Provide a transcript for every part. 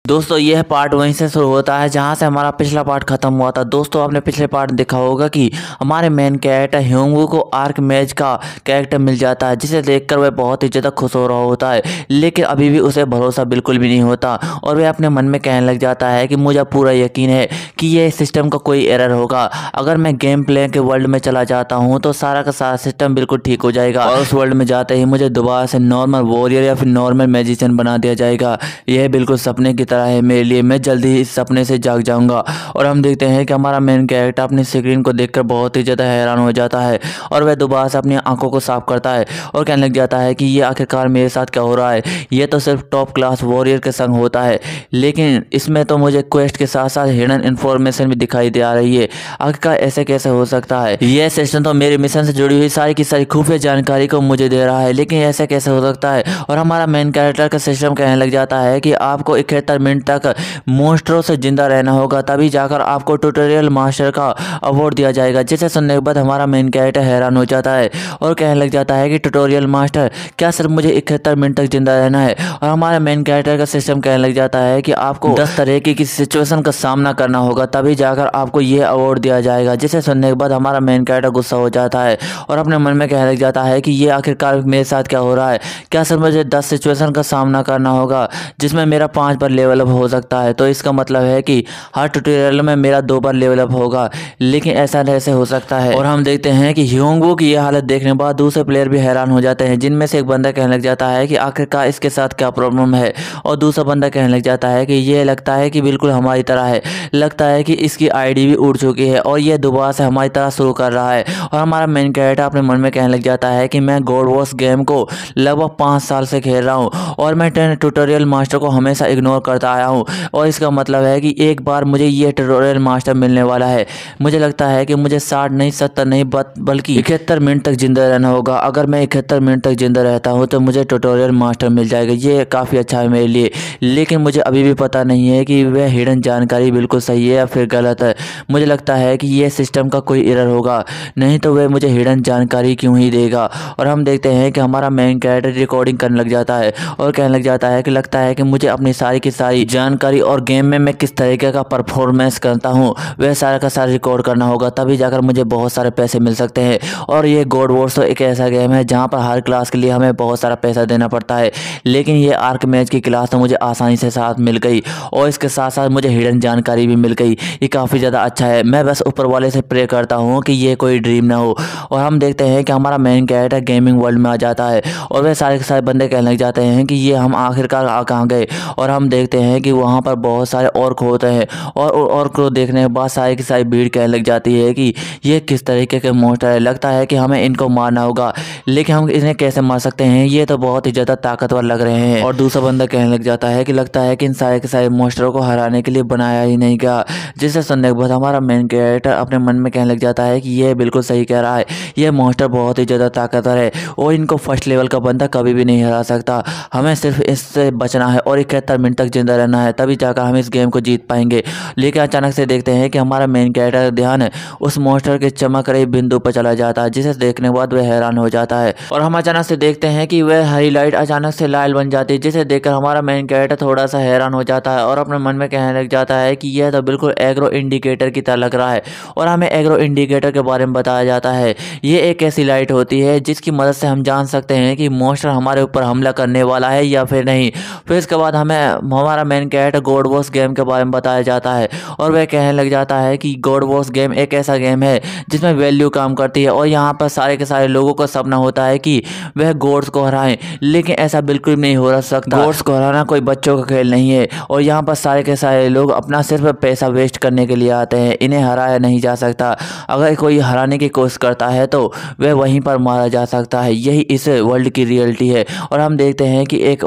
दोस्तों यह पार्ट वहीं से शुरू होता है जहां से हमारा पिछला पार्ट खत्म हुआ था। दोस्तों आपने पिछले पार्ट देखा होगा कि हमारे मेन कैरेक्टर ह्योंगवू को आर्कमेज का कैरेक्टर मिल जाता है, जिसे देखकर वह बहुत ही ज़्यादा खुश हो रहा होता है। लेकिन अभी भी उसे भरोसा बिल्कुल भी नहीं होता और वह अपने मन में कहने लग जाता है कि मुझे पूरा यकीन है कि यह सिस्टम का कोई एरर होगा। अगर मैं गेम प्ले के वर्ल्ड में चला जाता हूँ तो सारा का सारा सिस्टम बिल्कुल ठीक हो जाएगा और उस वर्ल्ड में जाते ही मुझे दोबारा से नॉर्मल वॉरियर या फिर नॉर्मल मैजिशियन बना दिया जाएगा। यह बिल्कुल सपने की तरह है मेरे लिए, मैं जल्दी ही इस सपने से जाग जाऊंगा। और हम देखते हैं कि हमारा मेन कैरेक्टर अपनी स्क्रीन को देखकर बहुत ही ज़्यादा हैरान हो जाता है और वह दोबारा से अपनी आंखों को साफ करता है और कहने लग जाता है कि ये आखिरकार मेरे साथ क्या हो रहा है। ये तो सिर्फ टॉप क्लास वॉरियर के संग होता है, लेकिन इसमें तो मुझे क्वेस्ट के साथ साथ हिडन इन्फॉर्मेशन भी दिखाई दे आ रही है। आखिरकार ऐसे कैसे हो सकता है? यह सिस्टम तो मेरे मिशन से जुड़ी हुई सारी की सारी खुफिया जानकारी को मुझे दे रहा है, लेकिन ऐसे कैसे हो सकता है? और हमारा मेन कैरेक्टर का सिस्टम कहने लग जाता है कि आपको 71 मिनट तक मॉन्स्टरों से जिंदा रहना होगा, तभी जाकर आपको ट्यूटोरियल मास्टर का अवार्ड दिया जाएगा। जिसे सुनने के बाद हमारा मेन कैरेक्टर हैरान हो जाता है और कहने लग जाता है कि ट्यूटोरियल मास्टर, क्या सिर्फ मुझे 71 मिनट तक जिंदा रहना है? और हमारा मेन कैरेक्टर का सिस्टम कहने लग जाता है कि आपको 10 तरह की सिचुएशन का सामना करना होगा, तभी जाकर आपको ये अवार्ड दिया जाएगा। जिसे सुनने के बाद हमारा मेन कैरेक्टर गुस्सा हो जाता है और अपने मन में कहने लग जाता है कि ये आखिरकार मेरे साथ क्या हो रहा है? क्या सिर्फ मुझे 10 सिचुएशन का सामना करना होगा जिसमें मेरा 5 बार लेवल अप हो सकता है? तो इसका मतलब है कि हर ट्यूटोरियल में मेरा 2 बार लेवल अप होगा, लेकिन ऐसा कैसे हो सकता है? और हम देखते हैं कि ह्योंगवू की यह हालत देखने के बाद दूसरे प्लेयर भी हैरान हो जाते हैं, जिनमें से एक बंदा कहने लग जाता है कि आखिरकार इसके साथ क्या प्रॉब्लम है, और दूसरा बंदा कहने लग जाता है कि ये लगता है कि बिल्कुल हमारी तरह है, लगता है कि इसकी आईडी भी उड़ चुकी है और ये दोबारा से हमारी तरह शुरू कर रहा है। और हमारा मेन कैरेक्टर अपने मन में कहने लग जाता है कि मैं गॉड वॉर्स गेम को लगभग 5 साल से खेल रहा हूँ और मैं ट्यूटोरियल मास्टर को हमेशा इग्नोर करता आया हूँ, और इसका मतलब है कि एक बार मुझे ये ट्यूटोरियल मास्टर मिलने वाला है। मुझे लगता है कि मुझे 60 नहीं 70 नहीं बल्कि 71 मिनट तक जिंदा रहना होगा। अगर मैं 71 मिनट तक जिंदा रहता हूँ तो मुझे ट्यूटोरियल मास्टर मिल जाएगा। ये काफ़ी अच्छा है मेरे लिए, लेकिन मुझे अभी भी पता नहीं है कि वह हिडन जानकारी बिल्कुल सही है या फिर गलत है। मुझे लगता है कि ये सिस्टम का कोई एरर होगा, नहीं तो वह मुझे हिडन जानकारी क्यों ही देगा। और हम देखते हैं कि हमारा मेन कैरेक्टर रिकॉर्डिंग करने लग जाता है और कहने लग जाता है कि लगता है कि मुझे अपनी सारी की सारी जानकारी और गेम में मैं किस तरीके का परफॉर्मेंस करता हूँ वह सारा का सारा रिकॉर्ड करना होगा, तभी जाकर मुझे बहुत सारे पैसे मिल सकते हैं। और ये गॉड वॉर्स तो एक ऐसा गेम है जहाँ पर हर क्लास के लिए हमें बहुत सारा पैसा देना पड़ता है, लेकिन ये आर्कमेज की क्लास तो मुझे आसानी से साथ मिल गई और इसके साथ साथ मुझे हिडन जानकारी भी मिल गई। ये काफ़ी ज़्यादा अच्छा है। मैं बस ऊपर वाले से प्रे करता हूँ कि ये कोई ड्रीम ना हो। और हम देखते हैं कि हमारा मेन कैरेक्टर गेमिंग वर्ल्ड में आ जाता है और वह सारे के सारे बंदे कहने लग जाते हैं कि ये हम आखिरकार कहाँ गए। और हम देखते हैं कि वहाँ पर बहुत सारे ऑर्क होते हैं और ऑर्क को देखने के बाद सारी की सारी भीड़ कहने लग जाती है कि ये किस तरीके के मॉन्स्टर है, लगता है कि हमें इनको मारना होगा, लेकिन हम इन्हें कैसे मार सकते हैं? ये तो बहुत ही ज़्यादा ताकतवर लग रहे हैं। और दूसरा बंदा कहने लग जाता है कि लगता है कि इन सारे के सारे मॉन्स्टरों को हराने के लिए बनाया ही नहीं गया। जिसे सुनने के बाद हमारा मेन कैरेक्टर अपने मन में कहने लग जाता है कि ये बिल्कुल सही कह रहा है, ये मॉन्स्टर बहुत ही ज़्यादा ताकतवर है और इनको फर्स्ट लेवल का बंदा कभी भी नहीं हरा सकता। हमें सिर्फ इससे बचना है और 71 मिनट तक जिंदा रहना है, तभी जाकर हम इस गेम को जीत पाएंगे। लेकिन अचानक से देखते हैं कि हमारा मेन कैरेक्टर का ध्यान उस मॉन्स्टर के चमक रही बिंदु पर चला जाता है, जिसे देखने के बाद वह हैरान हो जाता है। और हम अचानक से देखते हैं कि वह हरी लाइट अचानक से लाल बन जाती है, जिसे देखकर हमारा मेन कैरेक्टर थोड़ा सा हैरान हो जाता है और अपने मन में कहने लग जाता है कि यह तो बिल्कुल एग्रो इंडिकेटर की तरह लग रहा है। और हमें एग्रो इंडिकेटर के बारे में बताया जाता है, ये एक ऐसी लाइट होती है जिसकी मदद से हम जान सकते हैं कि मॉन्स्टर हमारे ऊपर हमला करने वाला है या फिर नहीं। फिर इसके बाद हमें हमारा main character God Wars game के बारे में बताया जाता है और वह कहने लग जाता है कि गॉड वॉर्स गेम एक ऐसा गेम है जिसमें वैल्यू काम करती है और यहाँ पर सारे के सारे लोगों का सपना होता है कि वह गॉड्स को हराएं, लेकिन ऐसा बिल्कुल नहीं हो सकता। गॉड्स को हराना कोई बच्चों का खेल नहीं है और यहाँ पर सारे के सारे लोग अपना सिर्फ पैसा वेस्ट करने के लिए आते हैं। इन्हें हराया नहीं जा सकता, अगर कोई हराने की कोशिश करता है तो वह वहीं पर मारा जा सकता है। यही इस वर्ल्ड की रियलिटी है। और हम देखते हैं कि एक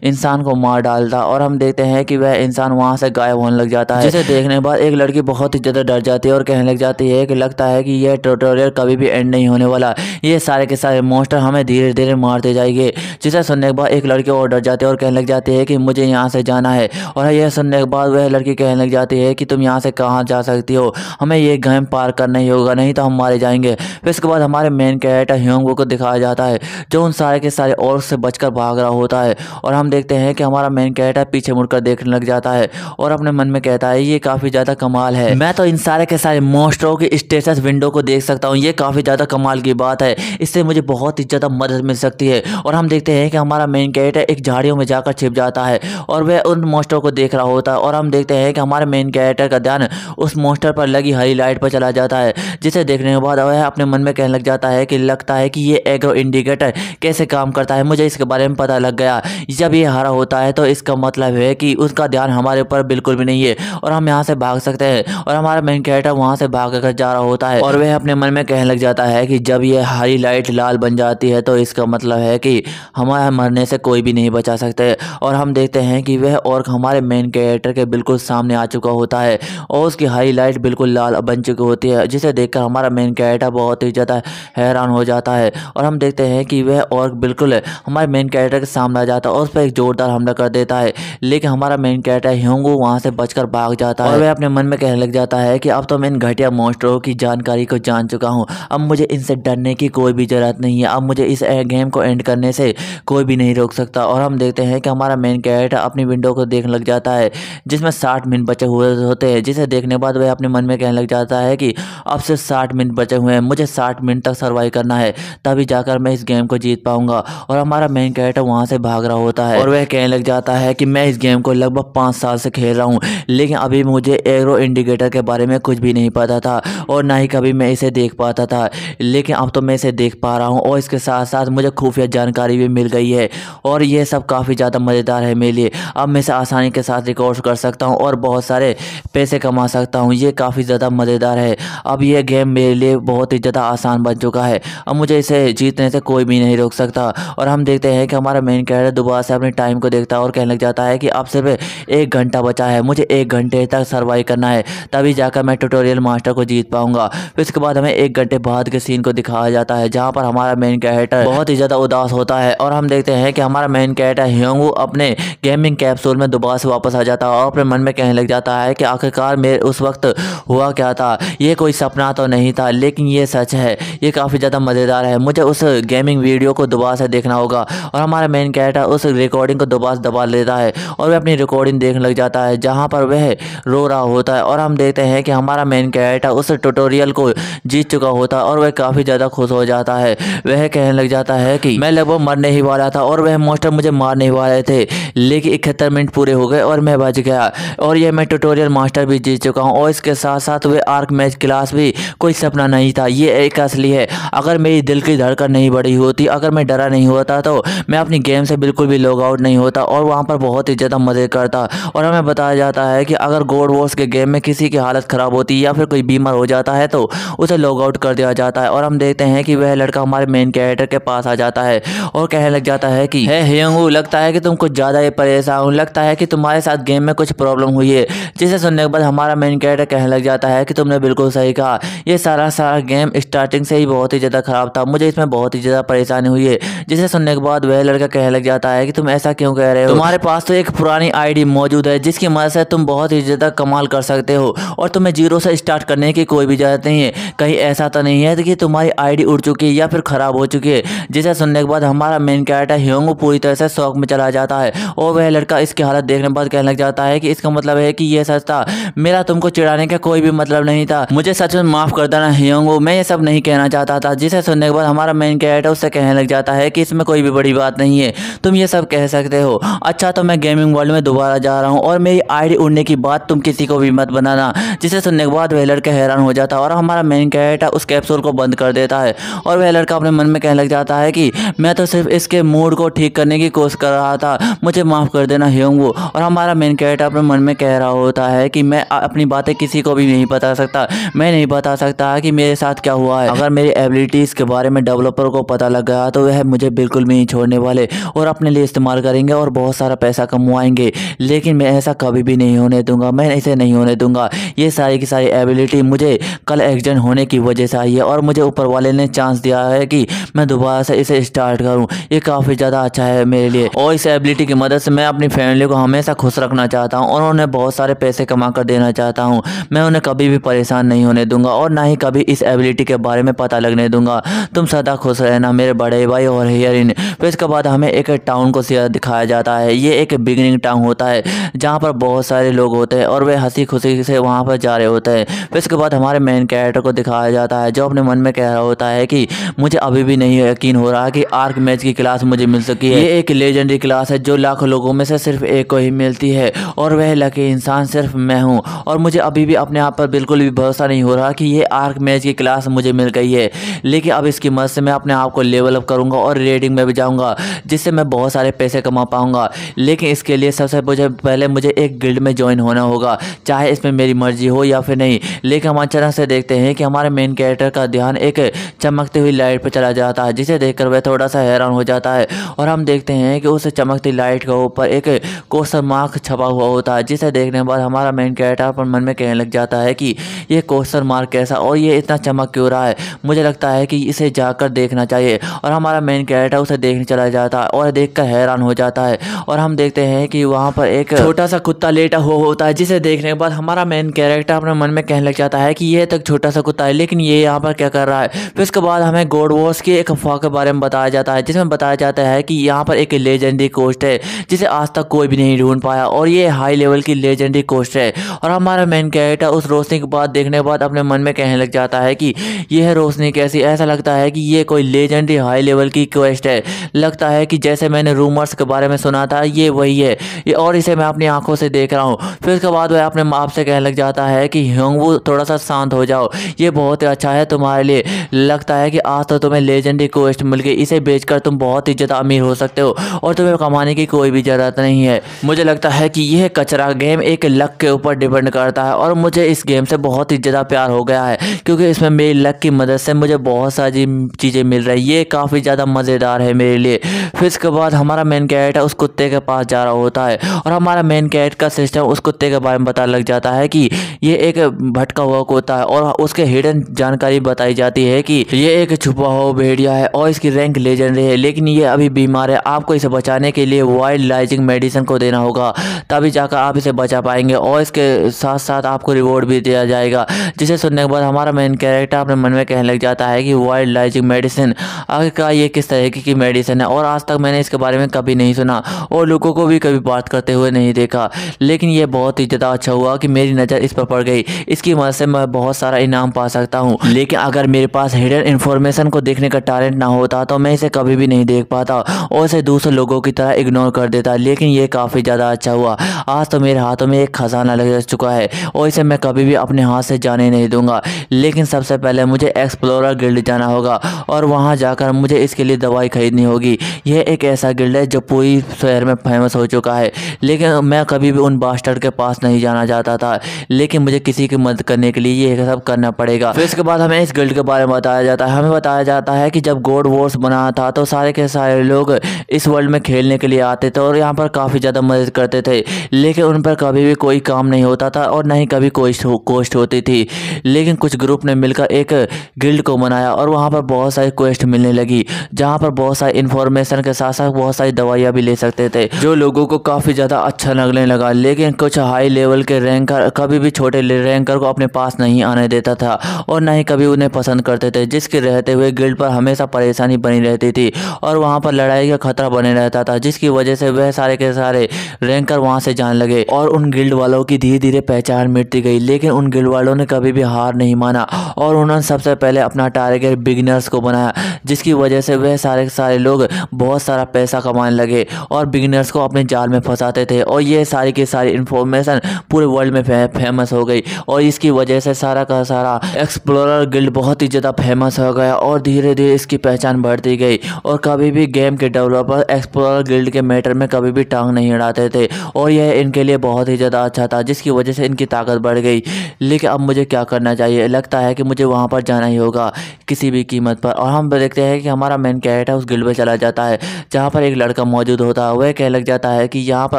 इंसान को मार डालता और हम देखते हैं कि वह इंसान वहां से गायब होने लग जाता है, जिसे देखने के बाद एक लड़की बहुत ही ज़्यादा डर जाती है और कहने लग जाती है कि लगता है कि यह ट्यूटोरियल कभी भी एंड नहीं होने वाला, ये सारे के सारे मॉन्स्टर हमें धीरे धीरे मारते जाएंगे। जिसे सुनने के बाद एक लड़की और डर जाती है और कहने लग जाती है कि मुझे यहाँ से जाना है। और यह सुनने के बाद वह लड़की कहने लग जाती है कि तुम यहाँ से कहाँ जा सकती हो, हमें ये गेम पार करना ही होगा, नहीं तो हम मारे जाएंगे। फिर इसके बाद हमारे मेन कैरेक्टर ह्योंगवू को दिखाया जाता है जो उन सारे के सारे ऑर्क से बचकर भाग रहा होता है। और हम देखते हैं कि हमारा मेन कैरेक्टर है पीछे मुड़कर देखने लग जाता है और अपने मन में कहता है ये काफ़ी ज़्यादा कमाल है, मैं तो इन सारे के सारे मॉन्स्टरों की स्टेटस विंडो को देख सकता हूँ, ये काफ़ी ज़्यादा कमाल की बात है, इससे मुझे बहुत ही ज़्यादा मदद मिल सकती है। और हम देखते हैं कि हमारा मेन कैरेक्टर एक झाड़ियों में जाकर छिप जाता है और वह उन मॉन्स्टरों को देख रहा होता है और हम देखते हैं कि हमारे मेन कैरेक्टर का ध्यान उस मॉन्स्टर पर लगी हरी लाइट पर चला जाता है, जिसे देखने के बाद वह अपने मन में कहने लग जाता है कि लगता है कि ये एग्रो इंडिकेटर कैसे काम करता है, मुझे इसके बारे में पता लग गया। जब ये हरा होता है तो इसका मतलब है कि उसका ध्यान हमारे ऊपर बिल्कुल भी नहीं है और हम यहाँ से भाग सकते हैं। और हमारा मेन कैरेक्टर वहाँ से भाग कर जा रहा होता है और वह अपने मन में कहने लग जाता है कि जब ये हरी लाइट लाल बन जाती है तो इसका मतलब है कि हमारे मरने से कोई भी नहीं बचा सकते। और हम देखते हैं कि वह और हमारे मेन कैरेक्टर के बिल्कुल सामने आ चुका होता है और उसकी हरी लाइट बिल्कुल लाल बन चुकी होती है, जिसे देखकर हमारा मेन कैरेक्टर बहुत ही ज़्यादा हैरान हो जाता है। और हम देखते हैं कि वह और बिल्कुल हमारे मेन कैरेक्टर के सामने आ जाता है और उस पर एक जोरदार हमला कर देता है, लेकिन हमारा मेन कैरेक्टर ह्योंगू वहाँ से बचकर भाग जाता है और वह अपने मन में कहने लग जाता है कि अब तो मैं इन घटिया मॉन्स्टरों की जानकारी को जान चुका हूँ, अब मुझे इनसे डरने की कोई भी जरूरत नहीं है, अब मुझे इस गेम को एंड करने से कोई भी नहीं रोक सकता। और हम देखते हैं कि हमारा मेन कैरेक्टर अपनी विंडो को देखने लग जाता है जिसमें 60 मिनट बचे हुए होते हैं, जिसे देखने के बाद वह अपने मन में कहने लग जाता है कि अब से 60 मिनट बचे हुए हैं, मुझे 60 मिनट तक सर्वाइव करना है, तभी जाकर मैं इस गेम को जीत पाऊंगा। और हमारा मेन कैरेक्टर वहाँ से भाग रहा होता है और वह कहने लग जाता है कि मैं इस गेम को लगभग 5 साल से खेल रहा हूँ, लेकिन अभी मुझे एग्रो इंडिकेटर के बारे में कुछ भी नहीं पता था और ना ही कभी मैं इसे देख पाता था, लेकिन अब तो मैं इसे देख पा रहा हूँ और इसके साथ साथ मुझे खुफिया जानकारी भी मिल गई है और ये सब काफ़ी ज़्यादा मज़ेदार है मेरे लिए। अब मैं इसे आसानी के साथ रिकॉर्ड कर सकता हूँ और बहुत सारे पैसे कमा सकता हूँ, ये काफ़ी ज़्यादा मज़ेदार है। अब ये गेम मेरे लिए बहुत ही ज़्यादा आसान बन चुका है, अब मुझे इसे जीतने से कोई भी नहीं रोक सकता। और हम देखते हैं कि हमारा मेन कैरेक्टर दोबारा से अपने टाइम को देखता है और कहने लग जाता है कि अब सिर्फ 1 घंटा बचा है, मुझे 1 घंटे तक सर्वाइव करना है, तभी जाकर मैं ट्यूटोरियल मास्टर को जीत पाऊंगा। फिर इसके बाद हमें 1 घंटे बाद के सीन को दिखाया जाता है जहाँ पर हमारा मेन कैरेक्टर बहुत ही ज़्यादा उदास होता है और हम देखते हैं कि हमारा मेन कैरेक्टर ह्योंगू अपने गेमिंग कैप्सूल में दोबारा से वापस आ जाता है और अपने मन में कहने लग जाता है कि आखिरकार मेरे उस वक्त हुआ क्या था, ये कोई सपना तो नहीं था, लेकिन ये सच है, ये काफ़ी ज़्यादा मज़ेदार है, मुझे उस गेमिंग वीडियो को दोबारा से देखना होगा। और हमारा मेन कैरेक्टर उस रिकॉर्डिंग को दोबारा से दबा लेता है और वह अपनी रिकॉर्डिंग देखने लग जाता है जहाँ पर वह रो रहा होता है। और हम देखते हैं कि हमारा मेन कैरेक्टर उस ट्यूटोरियल को जीत चुका होता है और वह काफ़ी ज़्यादा खुश हो जाता है। वह कहने लग जाता है कि मैं लगभग मरने ही वाला था और वह मॉन्स्टर मुझे मारने ही वाले थे, लेकिन 71 मिनट पूरे हो गए और मैं बच गया और यह मैं ट्यूटोरियल मास्टर भी जीत चुका हूँ और इसके साथ साथ वह आर्क मैच क्लास भी कोई सपना नहीं था, ये एक असली है। अगर मेरी दिल की धड़कन नहीं बढ़ी होती, अगर मैं डरा नहीं होता तो मैं अपनी गेम से बिल्कुल भी लॉग आउट नहीं होता और वहाँ पर बहुत ही ज़्यादा मज़े करता। और हमें बताया जाता है कि अगर गॉड वॉर्स के गेम में किसी की हालत ख़राब होती है या फिर कोई बीमार हो जाता है तो उसे लॉग आउट कर दिया जाता है। और हम देखते हैं कि वह लड़का हमारे मेन कैरेक्टर के पास आ जाता है और कहने लग जाता है कि हे ह्योंगू, लगता है कि तुम कुछ ज़्यादा ही परेशान हो, लगता है कि तुम्हारे साथ गेम में कुछ प्रॉब्लम हुई है। जिसे सुनने के बाद हमारा मेन कैरेक्टर कहने लग जाता है कि तुमने बिल्कुल सही कहा, ये सारा गेम स्टार्टिंग से ही बहुत ही ज़्यादा ख़राब था, मुझे इसमें बहुत ही ज़्यादा परेशानी हुई है। जिसे सुनने के बाद वह लड़का कहने लग जाता है कि तुम ऐसा क्यों कह रहे हो, तुम्हारे पास तो एक पुरानी आईडी मौजूद है जिसकी मदद से तुम बहुत ही ज़्यादा कमाल कर सकते हो और तुम्हें जीरो से स्टार्ट करने की कोई भी ज़रूरत नहीं है। कहीं ऐसा तो नहीं है कि तुम्हारी आईडी उड़ चुकी है या फिर ख़राब हो चुकी है। जिसे सुनने के बाद हमारा मेन कैरेक्टर ह्योंगू पूरी तरह से शौक में चला जाता है और वह लड़का इसकी हालत देखने के बाद कहने लग जाता है कि इसका मतलब है कि ये सच था, मेरा तुमको चिढ़ाने का कोई भी मतलब नहीं था, मुझे सच में माफ़ कर देना ह्योंगू, मैं ये सब नहीं कहना चाहता था। जिसे सुनने के बाद हमारा मेन कैरेक्टर उससे कहने लग जाता है कि इसमें कोई भी बड़ी बात नहीं है, तुम ये सब कह सकते हो। अच्छा, तो मैं गेमिंग वर्ल्ड में दोबारा जा रहा हूँ और मेरी आईडी उड़ने की बात तुम किसी को भी मत बनाना। जिसे सुनने के बाद वह लड़का हैरान हो जाता है और हमारा मेन कैरेक्टर उस कैप्सूल को बंद कर देता है और वह लड़का अपने मन में कहने लग जाता है कि मैं तो सिर्फ इसके मूड को ठीक करने की कोशिश कर रहा था, मुझे माफ़ कर देना ह्योंगू। और हमारा मेन कैरेक्टर अपने मन में कह रहा होता है कि मैं अपनी बातें किसी को भी नहीं बता सकता, मैं नहीं बता सकता कि मेरे साथ क्या हुआ है। अगर मेरी एबिलिटीज़ के बारे में डेवलपर को पता लग गया तो वह मुझे बिल्कुल भी नहीं छोड़ने वाले और अपने लिए इस्तेमाल करेंगे और बहुत सारा पैसा कमवाएंगे, लेकिन मैं ऐसा कभी भी नहीं होने दूंगा, मैं इसे नहीं होने दूंगा। ये सारी की सारी एबिलिटी मुझे कल एक्सीडेंट होने की वजह से आई है और मुझे ऊपर वाले ने चांस दिया है कि मैं दोबारा से इसे स्टार्ट करूं। ये काफ़ी ज़्यादा अच्छा है मेरे लिए और इस एबिलिटी की मदद से मैं अपनी फैमिली को हमेशा खुश रखना चाहता हूं और उन्हें बहुत सारे पैसे कमा कर देना चाहता हूं। मैं उन्हें कभी भी परेशान नहीं होने दूंगा और ना ही कभी इस एबिलिटी के बारे में पता लगने दूंगा। तुम सदा खुश रहना मेरे बड़े भाई और हीरोइन। फिर इसके बाद हमें एक टाउन को दिखाया जाता है। ये एक एक बिगिनिंग टाउन होता है जहाँ पर बहुत सारे लोग होते हैं और वे हंसी खुशी से वहाँ पर जा रहे होते हैं। फिर इसके बाद हमारे मेन कैरेक्टर को दिखाया जाता है जो अपने मन में कह रहा होता है कि मुझे अभी भी नहीं यकीन हो रहा कि आर्क मैच की क्लास मुझे मिल सकी है। ये एक लेजेंडरी क्लास है जो लाखों लोगों में से सिर्फ एक को ही मिलती है और वह लकी इंसान सिर्फ मैं हूँ। और मुझे अभी भी अपने आप पर बिल्कुल भी भरोसा नहीं हो रहा कि ये आर्क मैच की क्लास मुझे मिल गई है। लेकिन अब इसकी मदद से मैं अपने आप को लेवल अप करूँगा और रेडिंग में भी जाऊँगा जिससे मैं बहुत सारे पैसे कमा पाऊँगा। लेकिन इसके लिए सबसे पहले मुझे एक गिल्ड में ज्वाइन होना होगा, चाहे इसमें मेरी मर्जी हो या फिर नहीं। लेकिन हम अचानक से देखते हैं कि हमारे मेन कैरेक्टर का ध्यान एक चमकती हुई लाइट पर चला जाता है जिसे देखकर वह थोड़ा सा हैरान हो जाता है और हम देखते हैं कि उस चमकती लाइट के ऊपर एक क्वेश्चन मार्क छपा हुआ होता है जिसे देखने के बाद हमारा मेन कैरेक्टर अपन मन में कहने लग जाता है कि ये क्वेश्चन मार्क कैसा और ये इतना चमक क्यों रहा है, मुझे लगता है कि इसे जाकर देखना चाहिए। और हमारा मेन कैरेक्टर उसे देखने चला जाता है और देखकर हैरान हो जाता है और हम देखते हैं कि वहाँ पर एक छोटा सा कुत्ता लेटा हुआ होता है जिसे देखने के बाद हमारा मेन कैरेक्टर अपने मन में कहने लग जाता है कि ये तक छोटा सा कुत्ता है लेकिन ये यहाँ पर क्या कर रहा है। फिर उसके बाद हमें गॉड वॉर्स की एक अफवाह के बारे में बताया जाता है जिसमें बताया जाता है कि यहाँ पर एक लेजेंडरी कोस्ट है जिसे आज तक कोई भी नहीं ढूंढ पाया और ये हाई लेवल की लेजेंडरी कोस्ट है। और हमारा मेन कैरेक्टर उस रोशनी के बाद देखने के बाद अपने मन में कहने लग जाता है कि यह रोशनी कैसी, ऐसा लगता है कि ये कोई लेजेंडरी हाई लेवल की क्वेस्ट है। लगता है कि जैसे मैंने रूमर्स के बारे में सुना था ये वही है और इसे मैं अपनी आंखों से देख रहा हूँ। फिर उसके बाद वह अपने बाप से कहने लग जाता है कि ह्योंगवू थोड़ा सा शांत हो जाओ, ये बहुत ही अच्छा है तुम्हारे लिए। लगता है कि आज तो तुम्हें लेजेंडरी क्वेस्ट मिल गई, इसे बेचकर तुम बहुत ही ज़्यादा अमीर हो सकते हो और तुम्हें कमाने की कोई भी ज़रूरत नहीं है। मुझे लगता है कि यह कचरा गेम एक लक के ऊपर डिपेंड करता है और मुझे इस गेम से बहुत ही ज़्यादा प्यार हो गया है क्योंकि इसमें मेरी लक की मदद से मुझे बहुत सारी चीज़ें मिल रही है, ये काफ़ी ज़्यादा मज़ेदार है मेरे लिए। फिर इसके बाद हमारा मेन कैरेक्टर उस कुत्ते के पास जा रहा होता है और हमारा मेन कैरेक्टर का सिस्टम उस कुत्ते के बारे में पता लग जाता है कि ये एक भटका हुआ कुत्ता है और उसके हिडन जानकारी बताई जाती है कि ये एक छुपा हुआ भेड़िया है और इसकी रैंक लेजेंडरी है लेकिन ये अभी बीमार है। आपको इसे बचाने के लिए वाइल्ड लाइजिंग मेडिसिन को देना होगा तभी जाकर आप इसे बचा पाएंगे और इसके साथ साथ आपको रिवॉर्ड भी दिया जाएगा। जिसे सुनने के बाद हमारा मेन कैरेक्टर अपने मन में कहने लग जाता है कि वाइल्ड लाइजिंग मेडिसिन आखिरकार ये किस तरह की मेडिसिन है और आज तक मैंने इसके बारे में कभी नहीं सुना और लोगों को भी कभी बात करते हुए नहीं देखा। लेकिन ये बहुत ही ज़्यादा अच्छा हुआ कि मेरी नज़र इस पर पड़ गई, इसकी मदद से मैं बहुत सारा इनाम पा सकता हूँ। लेकिन अगर मेरे पास हिडन इन्फॉर्मेशन को देखने का टैलेंट ना होता तो मैं इसे कभी भी नहीं देख पाता और इसे दूसरे लोगों की तरह इग्नोर कर देता। लेकिन ये काफ़ी ज़्यादा अच्छा हुआ, आज तो मेरे हाथों में एक खजाना लग चुका है और इसे मैं कभी भी अपने हाथ से जाने नहीं दूंगा। लेकिन सबसे पहले मुझे एक्सप्लोरर गिल्ड जाना होगा और वहाँ जाकर मुझे इसके लिए दवाई खरीदनी होगी। यह एक ऐसा गिल्ड है जो पूरी शहर में फेमस हो चुका है लेकिन मैं कभी भी उन बास्टर्ड के पास नहीं जाना चाहता था, लेकिन मुझे किसी की मदद करने के लिए ये सब करना पड़ेगा। फिर इसके बाद हमें इस गिल्ड के बारे में बताया जाता है। हमें बताया जाता है कि जब गॉड वॉर्स बना था तो सारे के सारे लोग इस वर्ल्ड में खेलने के लिए आते थे और यहाँ पर काफ़ी ज़्यादा मदद करते थे लेकिन उन पर कभी भी कोई काम नहीं होता था और ना ही कभी कोई कोस्ट होती थी। लेकिन कुछ ग्रुप ने मिलकर एक गिल्ड को बनाया और वहाँ पर बहुत सारी क्वेस्ट मिलने लगी जहाँ पर बहुत सारी इन्फॉर्मेशन के साथ साथ बहुत सारी दवाइयाँ भी ले सकते थे जो लोगों को काफ़ी ज़्यादा अच्छा लगने लगा। लेकिन कुछ हाई लेवल के रैंकर कभी भी छोटे रैंकर को अपने पास नहीं आने देता था और ना ही कभी उन्हें पसंद करते थे, जिसके रहते हुए गिल्ड पर हमेशा परेशानी बनी रहती थी और वहाँ पर लड़ाई का खतरा बने रहता था, जिसकी वजह से वह सारे के सारे रैंकर वहाँ से जाने लगे और उन गिल्ड वालों की धीरे धीरे पहचान मिटती गई। लेकिन उन गिल्ड वालों ने कभी भी हार नहीं माना और उन्होंने सबसे पहले अपना टारगेट बिगिनर्स को बनाया, जिसकी वजह से वह सारे के सारे लोग बहुत सारा पैसा कमाने लगे और बिगिनर्स को अपने जाल में फंसाते थे और ये सारी की सारी इन्फॉर्मेशन पूरे वर्ल्ड में फेमस हो गई और इसकी वजह से सारा का सारा एक्सप्लोरर गिल्ड बहुत ही ज़्यादा फेमस हो गया और धीरे धीरे इसकी पहचान बढ़ती गई। और कभी भी गेम के डेवलपर एक्सप्लोरर गिल्ड के मैटर में कभी भी टांग नहीं अड़ाते थे और यह इनके लिए बहुत ही ज़्यादा अच्छा था, जिसकी वजह से इनकी ताकत बढ़ गई। लेकिन अब मुझे क्या करना चाहिए, लगता है कि मुझे वहाँ पर जाना ही होगा किसी भी कीमत पर। और हम देखते हैं कि हमारा मेन कैरेक्टर उस गिल्ड में चला जाता है जहाँ पर एक लड़का मौजूद होता है। वह कह लग जाता है कि यहाँ पर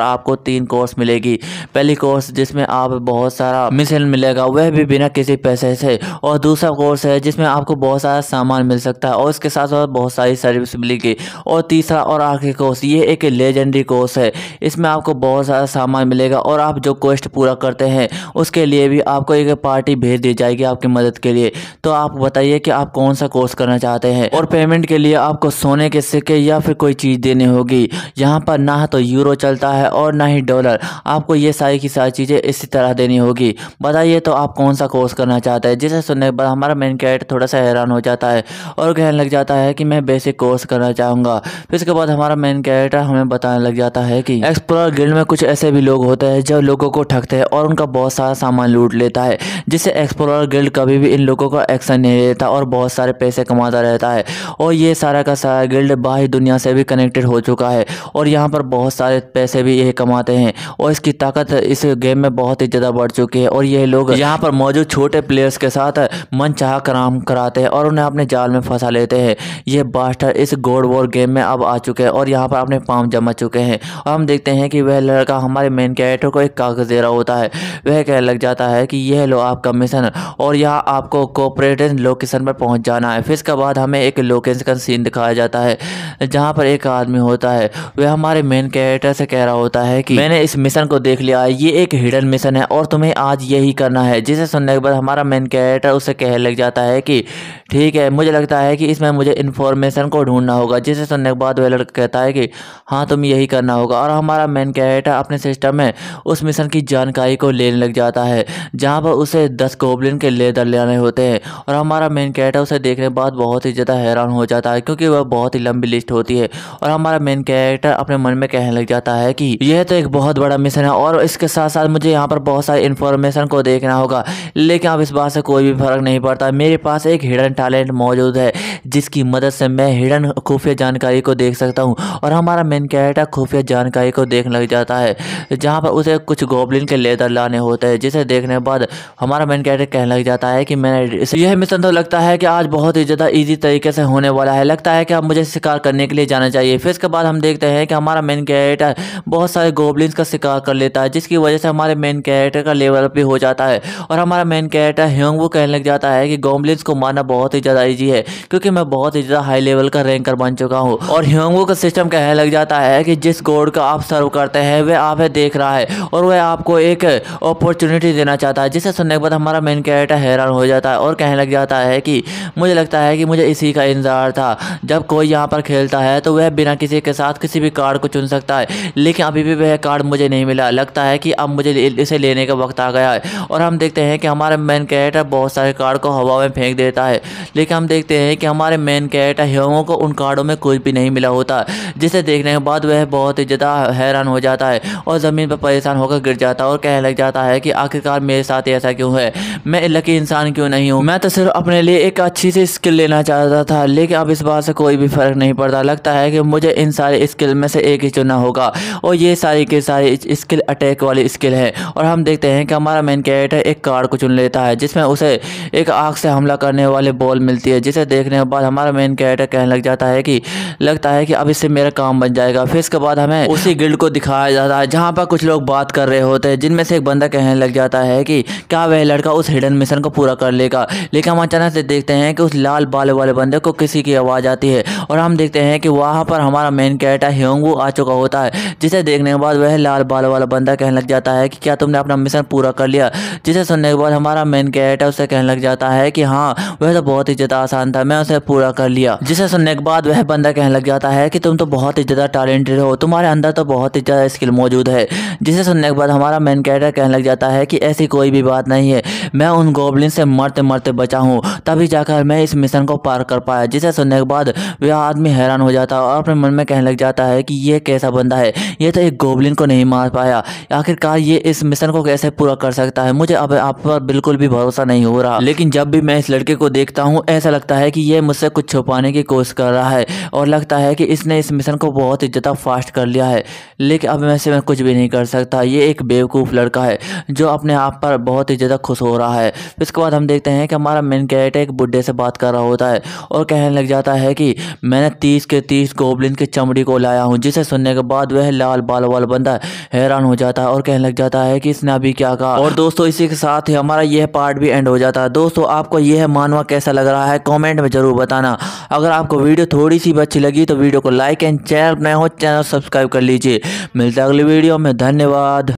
आपको 3 कोर्स मिलेगी। पहली कोर्स जिसमें आप बहुत सारा मिशन मिलेगा, वह भी बिना किसी पैसे से, और दूसरा कोर्स है जिसमें आपको बहुत सारा सामान मिल सकता है और उसके साथ साथ बहुत सारी सर्विस मिलेगी। और तीसरा और आखिरी कोर्स ये एक लेजेंडरी कोर्स है, इसमें आपको बहुत सारा सामान मिलेगा और आप जो क्वेस्ट पूरा करते हैं उसके लिए भी आपको एक पार्टी भेज दी जाएगी आपकी मदद के लिए। तो आप बताइए कि आप कौन सा कोर्स करना चाहते हैं और पेमेंट के लिए आपको सोने के सिक्के या फिर कोई चीज़ देनी होगी। यहाँ पर ना तो यूरो चलता है और ना ही डॉलर। आपको ये सारी की सारी चीज़ें इसी तरह देनी होगी। बताइए तो आप कौन सा कोर्स करना चाहते हैं। जिसे सुनने के बाद हमारा मेन कैरेक्टर थोड़ा सा हैरान हो जाता है और कहने लग जाता है कि मैं बेसिक कोर्स करना चाहूँगा। फिर इसके बाद हमारा मेन कैरेक्टर हमें बताने लग जाता है कि एक्सप्लोरर गिल्ड में कुछ ऐसे भी लोग होते हैं जो लोगों को ठगते हैं और उनका बहुत सारा सामान लूट लेता है, जिससे एक्सप्लोरर गिल्ड कभी भी इन लोगों का एक्शन नहीं लेता और बहुत सारे पैसे कमाता रहता है। और ये सारा का सारा गिल्ड बाहरी दुनिया से भी कनेक्टेड हो चुका है और यहाँ पर बहुत सारे पैसे भी ये कमाते हैं और इसकी ताकत इस गेम में बहुत ही ज़्यादा बढ़ चुकी है। और ये लोग यहाँ पर मौजूद छोटे प्लेयर्स के साथ मनचाहा काम कराते हैं और उन्हें अपने जाल में फंसा लेते हैं। ये बास्टर इस गॉड वॉर गेम में अब आ चुके हैं और यहाँ पर अपने पाँव जमा चुके हैं। और हम देखते हैं कि वह लड़का हमारे मेन कैरेक्टर को एक कागज़ दे रहा होता है। वह कहने लग जाता है कि यह लो आपका मिशन और यहाँ आपको कोऑपरेटिव लोकेशन पर पहुँच जाना है। फिर इसके बाद हमें एक लोकेशन का सीन दिखाया जाता है जहाँ पर एक आदमी होता है। वह हमारे मेन कैरेक्टर से कह रहा होता है कि मैंने इस मिशन को देख लिया है, ये एक हिडन मिशन है और तुम्हें आज यही करना है। जिसे सुनने के बाद हमारा मेन कैरेक्टर उससे कहने लग जाता है कि ठीक है, मुझे लगता है कि इसमें मुझे इन्फॉर्मेशन को ढूंढना होगा। जिसे सुनने के बाद वह लड़का कहता है कि हाँ तुम यही करना होगा। और हमारा मेन कैरेक्टर अपने सिस्टम में उस मिशन की जानकारी को लेने लग जाता है जहाँ पर उसे 10 गोब्लिन के लेदर लेने होते हैं। और हमारा मेन कैरेक्टर उसे देखने के बाद बहुत ही ज़्यादा हैरान हो जाता है क्योंकि वह बहुत ही लंबी लिस्ट होती है। और हमारा मेन कैरेक्टर अपने मन में कहने लग जाता है कि यह तो एक बहुत बड़ा मिशन है और इसके साथ साथ मुझे यहाँ पर बहुत सारी इन्फॉर्मेशन को देखना होगा, लेकिन अब इस बात से कोई भी फर्क नहीं पड़ता। मेरे पास एक हिडन टैलेंट मौजूद है जिसकी मदद से मैं हिडन खुफिया जानकारी को देख सकता हूँ। और हमारा मेन कैरेक्टर खुफिया जानकारी को देखने लग जाता है जहाँ पर उसे कुछ गोब्लिन के लेदर लाने होते हैं। जिसे देखने के बाद हमारा मेन कैरेक्टर कहने लग जाता है कि मैंने यह मिशन तो लगता है कि आज बहुत ही ज़्यादा ईजी तरीके से होने वाला है, लगता है कि अब मुझे शिकार करने के लिए जाना चाहिए। फिर इसके बाद हम देखते हैं कि हमारा मेन कैरेक्टर बहुत सारे गोब्लिन्स का शिकार कर लेता है जिसकी वजह से हमारे मेन कैरेक्टर का लेवल अप भी हो जाता है। और हमारा मेन कैरेक्टर ह्योंग कहने लग जाता है कि गोब्लिन्स को मारना बहुत ही ज़्यादा ईजी है क्योंकि मैं बहुत ही ज़्यादा हाई लेवल का रैंकर बन चुका हूँ। और ह्योंग का सिस्टम कहने लग जाता है कि जिस गॉड का आप सर्व करते हैं वह आप देख रहा है और वह आपको एक अपॉर्चुनिटी देना चाहता है। जिसे सुनने के बाद हमारा मेन कैरेक्टर हैरान हो जाता है और कहने लग जाता है कि मुझे लगता है कि मुझे इसी का इंतजार था। जब कोई यहाँ पर खेलता है तो वह बिना किसी के साथ किसी भी कार्ड को चुन सकता है, लेकिन अभी भी वह कार्ड मुझे नहीं मिला। लगता है कि अब मुझे इसे लेने का वक्त आ गया है। और हम देखते हैं कि हमारा मेन कैरेक्टर बहुत सारे कार्ड को हवा में फेंक देता है, लेकिन हम देखते हैं कि हमारे मेन कैरेक्टर ह्योंग को उन कार्डों में कुछ भी नहीं मिला होता। जिसे देखने के बाद वह बहुत ही ज़्यादा हैरान हो जाता है और ज़मीन पर परेशान होकर गिर जाता है और कहने लग जाता है कि आखिरकार मेरे साथ ऐसा क्यों है, मैं लकी इंसान क्यों नहीं हूँ। मैं तो सिर्फ अपने लिए एक अच्छी सी स्किल लेना चाहता था, लेकिन अब इस बात से कोई भी फर्क नहीं पड़ता। लगता है कि मुझे इन सारे स्किल में से एक ही चुनना होगा और ये सारी के सारी स्किल अटैक वाली स्किल है। और हम देखते हैं कि हमारा मेन कैरेक्टर एक कार्ड को चुन लेता है जिसमें उसे एक आग से हमला करने वाले बॉल मिलती है। जिसे देखने के बाद हमारा मेन कैरेक्टर कहने लग जाता है कि लगता है कि अब इससे मेरा काम बन जाएगा। फिर इसके बाद हमें उसी गिल्ड को दिखाया जाता है जहाँ पर कुछ लोग बात कर रहे होते हैं, जिनमें से एक बंदा कहने लग जाता है कि क्या वह लड़का उस हिडन मिशन को पूरा कर लेगा। लेकिन हम अचानक से देखते हैं कि उस लाल बाल वाले बंदे को किसी की आवाज़ आती है और हम देखते हैं कि वहाँ पर हमारा मेन कैरेक्टर ह्योंग आ चुका होता है। जिसे देखने के बाद वह लाल बाल वाला बंदा कहने लग जाता है कि क्या तुमने अपना मिशन पूरा कर लिया। जिसे सुनने के बाद हमारा मेन कैरेक्टर उससे कहने लग जाता है कि हाँ वह तो बहुत ही ज़्यादा आसान था, मैं उसे पूरा कर लिया। जिसे सुनने के बाद वह बंदा कहने लग जाता है कि तुम तो बहुत ही ज़्यादा टैलेंटेड हो, तुम्हारे अंदर तो बहुत ही ज़्यादा स्किल मौजूद है। जिसे सुनने के बाद हमारा मेन कैरेक्टर कहने लग जाता है कि ऐसी कोई भी बात नहीं है, मैं उन गॉब्लिन से मरते मरते बचा हूँ, तभी जाकर मैं इस मिशन को पार कर पाया। जिसे सुनने के बाद वह आदमी हैरान हो जाता है और अपने मन में कहने लग जाता है कि ये कैसा बंदा है, ये तो एक गॉब्लिन को नहीं मार पाया, आखिरकार ये इस मिशन को कैसे पूरा कर सकता है। मुझे अब आप पर बिल्कुल भी भरोसा नहीं हो रहा, लेकिन जब भी मैं इस लड़के को देखता हूँ ऐसा लगता है कि ये मुझसे कुछ छुपाने की कोशिश कर रहा है और लगता है कि इसने इस मिशन को बहुत ही ज़्यादा फास्ट कर लिया है, लेकिन अब मैं कुछ भी नहीं कर सकता। ये एक बेवकूफ़ लड़का है जो अपने आप पर बहुत ही ज़्यादा खुश हो रहा है। इसके बाद हम देखते हैं कि हमारा मेन कैरेक्टर एक बुड्ढे से बात कर रहा होता है और कहने लग जाता है कि मैंने 30 के 30 गोब्लिन की चमड़ी को लाया हूँ। जिसे सुनने के बाद वह लाल बाल वाला बंदा हैरान हो जाता है और कहने लग जाता है कि इसने अभी क्या कहा। और दोस्तों इसी के साथ ही हमारा यह पार्ट भी एंड हो जाता है। दोस्तों आपको यह मानवा कैसा लग रहा है कमेंट में जरूर बताना। अगर आपको वीडियो थोड़ी सी भी अच्छी लगी तो वीडियो को लाइक एंड चैनल नए हो चैनल सब्सक्राइब कर लीजिए। मिलता है अगली वीडियो में, धन्यवाद।